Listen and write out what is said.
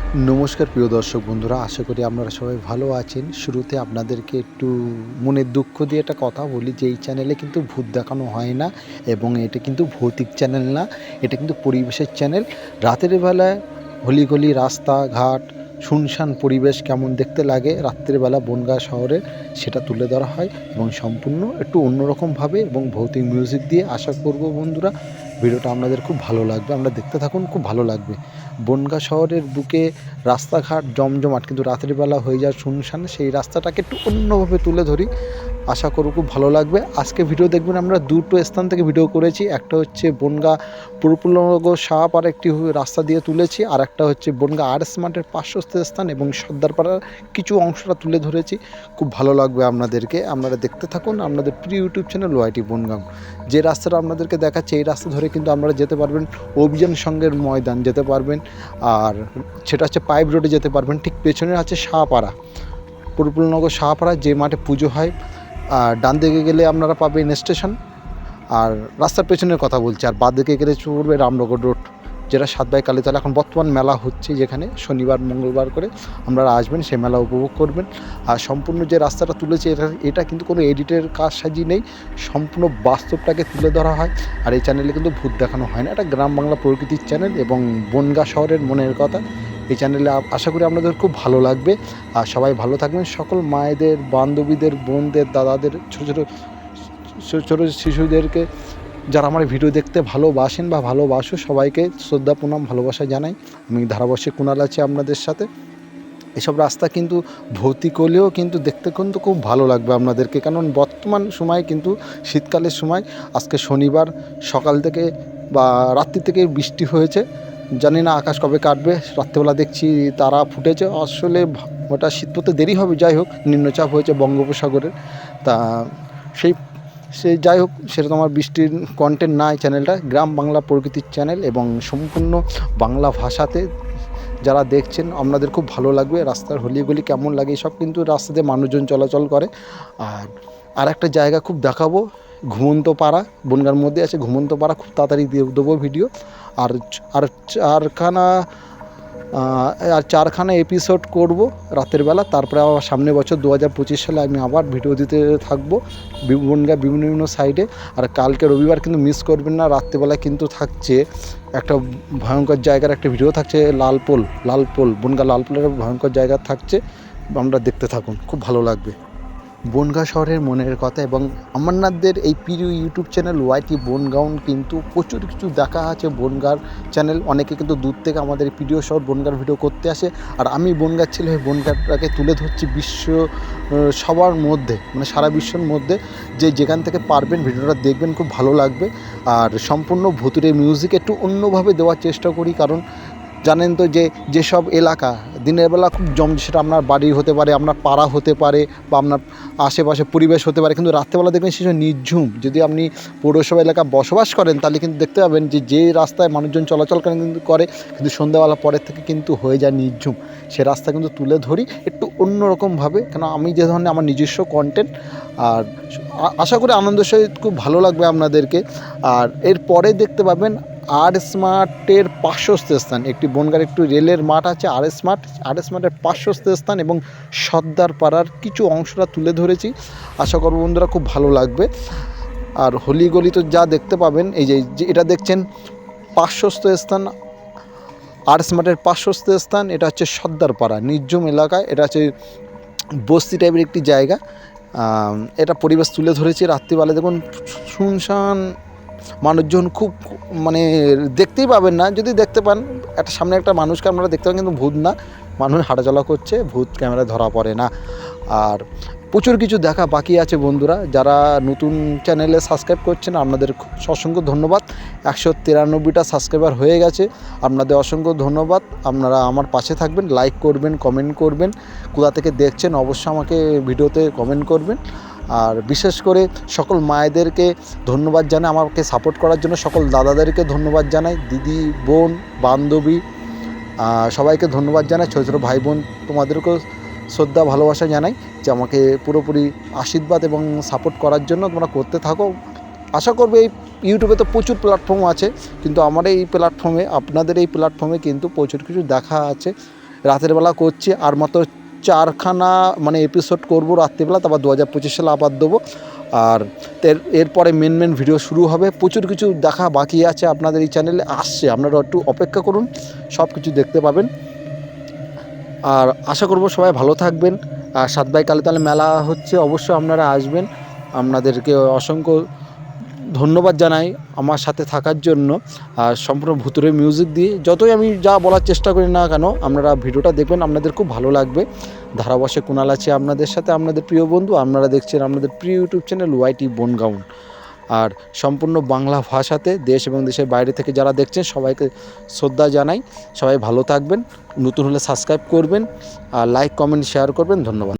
নমস্কার প্রিয় দর্শক বন্ধুরা, আশা করি আপনারা সবাই ভালো আছেন। শুরুতে আপনাদেরকে একটু মনের দুঃখ দিয়ে একটা কথা বলি যে এই চ্যানেলে কিন্তু ভূত দেখানো হয় না এবং এটা কিন্তু ভৌতিক চ্যানেল না, এটা কিন্তু পরিবেশের চ্যানেল। রাতের বেলায় অলিগলি রাস্তাঘাট শুনশান পরিবেশ কেমন দেখতে লাগে রাত্রের বেলা বনগাঁ শহরে, সেটা তুলে ধরা হয় এবং সম্পূর্ণ একটু অন্যরকমভাবে এবং ভৌতিক মিউজিক দিয়ে। আশা করব বন্ধুরা ভিডিওটা আপনাদের খুব ভালো লাগবে, আমরা দেখতে থাকুন, খুব ভালো লাগবে। বনগাঁ শহরের বুকে রাস্তাঘাট জমজমাট, কিন্তু রাতের বেলা হয়ে যায় শুনশান, সেই রাস্তাটাকে একটু অন্যভাবে তুলে ধরি। আশা করব খুব ভালো লাগবে। আজকে ভিডিও দেখবেন আমরা দুটো স্থান থেকে ভিডিও করেছি, একটা হচ্ছে বনগাঁ প্রফুল্লনগর শাহপাড়া একটি রাস্তা দিয়ে তুলেছি, আর একটা হচ্ছে বনগাঁ আরএস মাঠের পার্শ্বস্থ স্থান এবং সর্দারপাড়ার কিছু অংশটা তুলে ধরেছি। খুব ভালো লাগবে আপনাদেরকে, আপনারা দেখতে থাকুন আপনাদের প্রিয় ইউটিউব চ্যানেল ওয়াইটি বনগাঁ। যে রাস্তাটা আপনাদেরকে দেখাচ্ছে এই রাস্তা ধরে কিন্তু আপনারা যেতে পারবেন অভিযান সংঘের ময়দান, যেতে পারবেন, আর সেটা হচ্ছে পাইপ রোডে যেতে পারবেন। ঠিক পেছনে আছে শাহপাড়া, প্রফুল্লনগর শাহপাড়া, যে মাঠে পুজো হয়। আর ডান দিকে গেলে আপনারা পাবেন স্টেশন, আর রাস্তার পেছনের কথা বলছি, আর বাঁ দিকে গেলে পড়বে রামনগর রোড, যেটা সাতবাই কালীতলা। এখন বর্তমান মেলা হচ্ছে, যেখানে শনিবার মঙ্গলবার করে আপনারা আসবেন, সেই মেলা উপভোগ করবেন। আর সম্পূর্ণ যে রাস্তাটা তুলেছে এটা কিন্তু কোনো এডিটের কাজ সাজি নেই, সম্পূর্ণ বাস্তবটাকে তুলে ধরা হয়। আর এই চ্যানেলে কিন্তু ভূত দেখানো হয় না, এটা গ্রাম বাংলা প্রকৃতির চ্যানেল এবং বনগাঁ শহরের মনের কথা। এই চ্যানেলে আশা করি আপনাদের খুব ভালো লাগবে। আর সবাই ভালো থাকবেন, সকল মায়েদের, বান্ধবীদের, বোনদের, দাদাদের, ছোটো ছোটো শিশুদেরকে যারা আমার ভিডিও দেখতে ভালোবাসেন বা ভালোবাসো, সবাইকে শ্রদ্ধা প্রণাম ভালোবাসা জানাই। আমি ধারাবাহিক কুণাল আছি আপনাদের সাথে। এসব রাস্তা কিন্তু ভৌতিক হলেও কিন্তু দেখতে কিন্তু খুব ভালো লাগবে আপনাদেরকে, কারণ বর্তমান সময় কিন্তু শীতকালের সময়, আজকে শনিবার সকাল থেকে বা রাত্রি থেকে বৃষ্টি হয়েছে, জানি না আকাশ কবে কাটবে। রাত্রেবেলা দেখছি তারা ফুটেছে, আসলে ওটা শীত পড়তে দেরি হবে। যাই হোক, নিম্নচাপ হয়েছে বঙ্গোপসাগরের, তা সেই সে যাই হোক, সেটা তো আমার বৃষ্টির কন্টেন্ট নাই। চ্যানেলটা গ্রাম বাংলা প্রকৃতির চ্যানেল এবং সম্পূর্ণ বাংলা ভাষাতে যারা দেখছেন আপনাদের খুব ভালো লাগবে। রাস্তার হলিগলি কেমন লাগে সব, কিন্তু রাস্তাতে মানুষজন চলাচল করে। আর একটা জায়গা খুব দেখাবো, ঘুমন্ত পাড়া, বনগাঁর মধ্যে আছে ঘুমন্ত পাড়া, খুব তাড়াতাড়ি দেবো ভিডিও। আর আর চারখানা এপিসোড করব রাতের বেলা, তারপরে আবার সামনের বছর 2025 সালে আমি আবার ভিডিও দিতে থাকবো বনগাঁ বিভিন্ন সাইডে। আর কালকে রবিবার কিন্তু মিস করবেন না, রাত্রেবেলা কিন্তু থাকছে একটা ভয়ঙ্কর জায়গার একটা ভিডিও থাকছে, লালপোল বনগাঁ লালপোলের ভয়ঙ্কর জায়গা থাকছে, আমরা দেখতে থাকুন, খুব ভালো লাগবে। বনগাঁ শহরের মনের কথা এবং অমরনাথদের এই প্রিয় ইউটিউব চ্যানেল ওয়াইটি বনগাঁও কিন্তু প্রচুর কিছু দেখা আছে। বনগাঁর চ্যানেল, অনেকে কিন্তু দূর থেকে আমাদের প্রিয় শহর বনগাঁর ভিডিও করতে আসে, আর আমি বনগাঁর ছেলে হয়ে বনগাঁটাকে তুলে ধরছি বিশ্ব সবার মধ্যে, মানে সারা বিশ্বের মধ্যে। যেখান থেকে পারবেন ভিডিওটা দেখবেন, খুব ভালো লাগবে। আর সম্পূর্ণ ভুতুড়ে মিউজিক একটু অন্যভাবে দেওয়ার চেষ্টা করি, কারণ জানেন তো যেসব এলাকা দিনের বেলা খুব সেটা আপনার বাড়ি হতে পারে, আপনার পাড়া হতে পারে, বা আপনার আশেপাশে পরিবেশ হতে পারে, কিন্তু রাত্রেবেলা দেখবেন সেসব নির্ঝুম। যদি আপনি পৌরসভা এলাকা বসবাস করেন, তাহলে কিন্তু দেখতে পাবেন যে রাস্তায় মানুষজন চলাচল কিন্তু সন্ধ্যাবেলা পরের থেকে কিন্তু হয়ে যায় নির্ঝুম। সে রাস্তা কিন্তু তুলে ধরি একটু অন্যরকমভাবে, কেন আমি যে ধরনের আমার নিজস্ব কন্টেন্ট। আর আশা করি আনন্দের সহিত খুব ভালো লাগবে আপনাদেরকে। আর এরপরে দেখতে পাবেন আরএস মাঠের পার্শ্বস্থ স্থান, একটি বনগাঁর একটু রেলের মাঠ আছে আরএস মাঠের পার্শ্বস্থ স্থান এবং সর্দারপাড়ার কিছু অংশটা তুলে ধরেছি। আশা করব বন্ধুরা খুব ভালো লাগবে। আর হলিগলি তো যা দেখতে পাবেন, এই যে এটা দেখছেন পার্শ্বস্থ স্থান, আরএস মাঠের পার্শ্বস্থ স্থান, এটা হচ্ছে সর্দারপাড়া, নির্ঝুম এলাকায়, এটা হচ্ছে বস্তি টাইপের একটি জায়গা। এটা পরিবেশ তুলে ধরেছি রাত্রিবেলা। দেখুন শুনশান, মানুষজন খুব, মানে দেখতেই পাবেন না। যদি দেখতে পান, একটা সামনে একটা মানুষকে আপনারা দেখতে পান, কিন্তু ভূত না, মানুষ হাঁটাচলা করছে, ভূত ক্যামেরায় ধরা পড়ে না। আর প্রচুর কিছু দেখা বাকি আছে বন্ধুরা। যারা নতুন চ্যানেলে সাবস্ক্রাইব করছেন, আপনাদের অসংখ্য ধন্যবাদ। 193টা সাবস্ক্রাইবার হয়ে গেছে, আপনাদের অসংখ্য ধন্যবাদ। আপনারা আমার পাশে থাকবেন, লাইক করবেন, কমেন্ট করবেন, কোথা থেকে দেখছেন অবশ্যই আমাকে ভিডিওতে কমেন্ট করবেন। আর বিশেষ করে সকল মায়েদেরকে ধন্যবাদ জানাই আমাকে সাপোর্ট করার জন্য, সকল দাদাদেরকে ধন্যবাদ জানাই, দিদি, বোন, বান্ধবী, সবাইকে ধন্যবাদ জানাই। ছোটো ছোটো ভাই বোন, তোমাদেরকেও শ্রদ্ধা ভালোবাসা জানাই, যে আমাকে পুরোপুরি আশীর্বাদ এবং সাপোর্ট করার জন্য তোমরা করতে থাকো। আশা করবে এই ইউটিউবে তো প্রচুর প্ল্যাটফর্ম আছে, কিন্তু আমার এই প্ল্যাটফর্মে, আপনাদের এই প্ল্যাটফর্মে কিন্তু প্রচুর কিছু দেখা আছে রাতের বেলা করছি, আর মাত্র 4খানা মানে এপিসোড করব রাত্রিবেলা, তারপর 2025 সালে আবার দেবো। আর এরপরে মেন ভিডিও শুরু হবে। প্রচুর কিছু দেখা বাকি আছে আপনাদের এই চ্যানেলে, আসছে, আপনারা একটু অপেক্ষা করুন, সব কিছু দেখতে পাবেন। আর আশা করব সবাই ভালো থাকবেন। আর 7 ভাই কালীতলা মেলা হচ্ছে, অবশ্যই আপনারা আসবেন। আপনাদেরকে অসংখ্য ধন্যবাদ জানাই আমার সাথে থাকার জন্য। আর সম্পূর্ণ ভুতুড়ে মিউজিক দিয়ে যতই আমি যা বলার চেষ্টা করি না কেন, আপনারা ভিডিওটা দেখবেন, আপনাদের খুব ভালো লাগবে। ধারাবশে কুণাল আছে আপনাদের সাথে, আপনাদের প্রিয় বন্ধু। আপনারা দেখছেন আপনাদের প্রিয় ইউটিউব চ্যানেল ওয়াইটি বনগাঁও। আর সম্পূর্ণ বাংলা ভাষাতে, দেশ এবং দেশের বাইরে থেকে যারা দেখছেন সবাইকে শ্রদ্ধা জানাই। সবাই ভালো থাকবেন। নতুন হলে সাবস্ক্রাইব করবেন, আর লাইক কমেন্ট শেয়ার করবেন। ধন্যবাদ।